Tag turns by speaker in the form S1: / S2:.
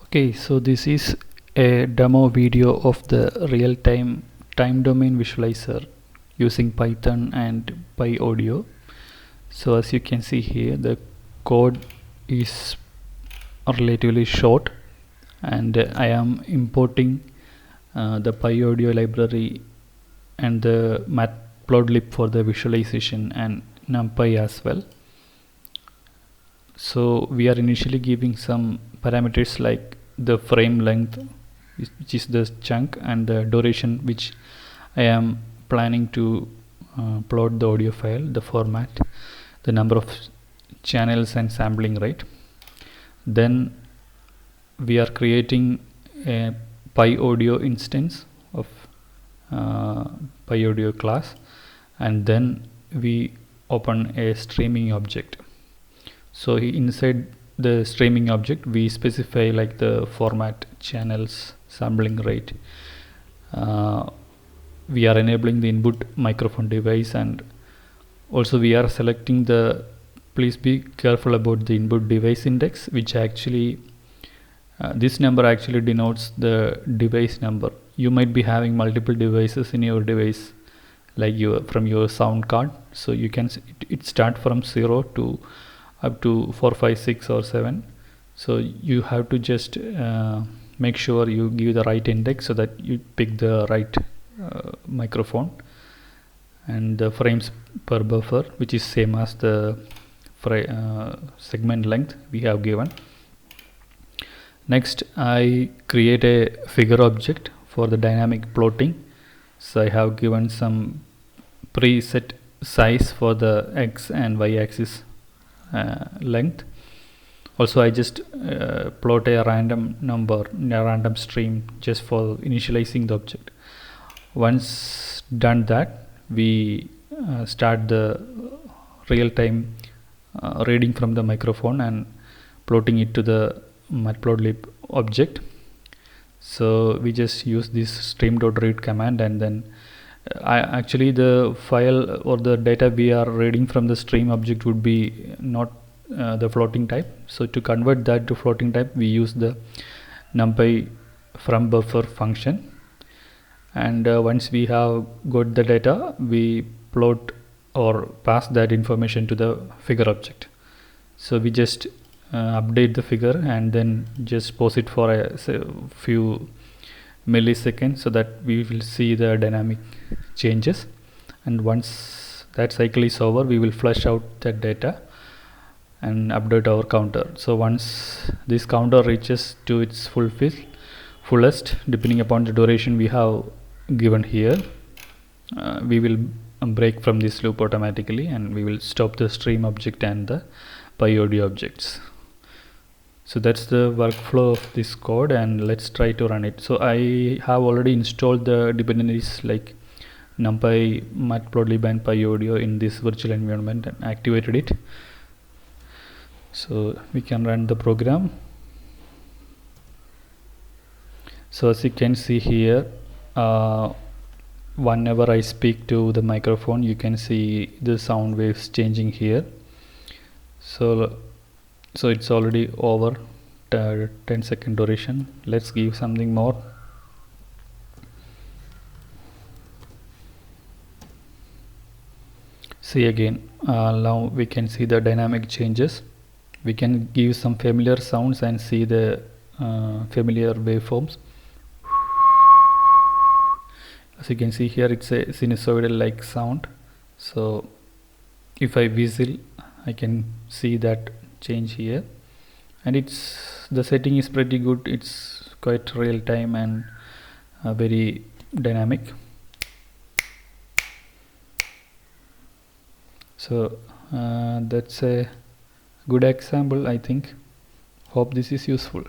S1: Okay, so this is a demo video of the real-time time domain visualizer using Python and PyAudio. So as you can see here, the code is relatively short, and I am importing the PyAudio library and the matplotlib for the visualization and NumPy as well. So we are initially giving some parameters like the frame length, which is the chunk, and the duration, which I am planning to plot the audio file, the format, the number of channels and sampling rate. Then we are creating a PyAudio instance of PyAudio class, and then we open a streaming object. So inside the streaming object we specify like the format, channels, sampling rate. We are enabling the input microphone device, and also we are selecting the, please be careful about the input device index, which actually this number actually denotes the device number. You might be having multiple devices in your device, like from your sound card, so you can it start from 0 to up to 4, 5, 6 or 7. So you have to just make sure you give the right index so that you pick the right microphone, and the frames per buffer, which is same as the segment length we have given. Next, I create a figure object for the dynamic plotting. So I have given some preset size for the x and y axis length. Also, I just plot a random number, a random stream, just for initializing the object. Once done that, we start the real-time reading from the microphone and plotting it to the matplotlib object. So we just use this stream.read command, and then actually the file or the data we are reading from the stream object would be not the floating type. So to convert that to floating type, we use the numpy from buffer function, and once we have got the data, we plot or pass that information to the figure object. So we just update the figure and then just pause it for a few milliseconds so that we will see the dynamic changes, and once that cycle is over, we will flush out that data and update our counter. So once this counter reaches to its fullest, depending upon the duration we have given here, we will break from this loop automatically, and we will stop the stream object and the PyAudio objects. So that's the workflow of this code, and let's try to run it. So I have already installed the dependencies like NumPy, matplotlib and PyAudio in this virtual environment and activated it. So we can run the program. So as you can see here, whenever I speak to the microphone, you can see the sound waves changing here. So it's already over 10-second duration. Let's give something more. See again, now we can see the dynamic changes. We can give some familiar sounds and see the familiar waveforms. As you can see here, it's a sinusoidal like sound. So if I whistle, I can see that change here, and the setting is pretty good. It's quite real time and very dynamic. So that's a good example, I think. Hope this is useful.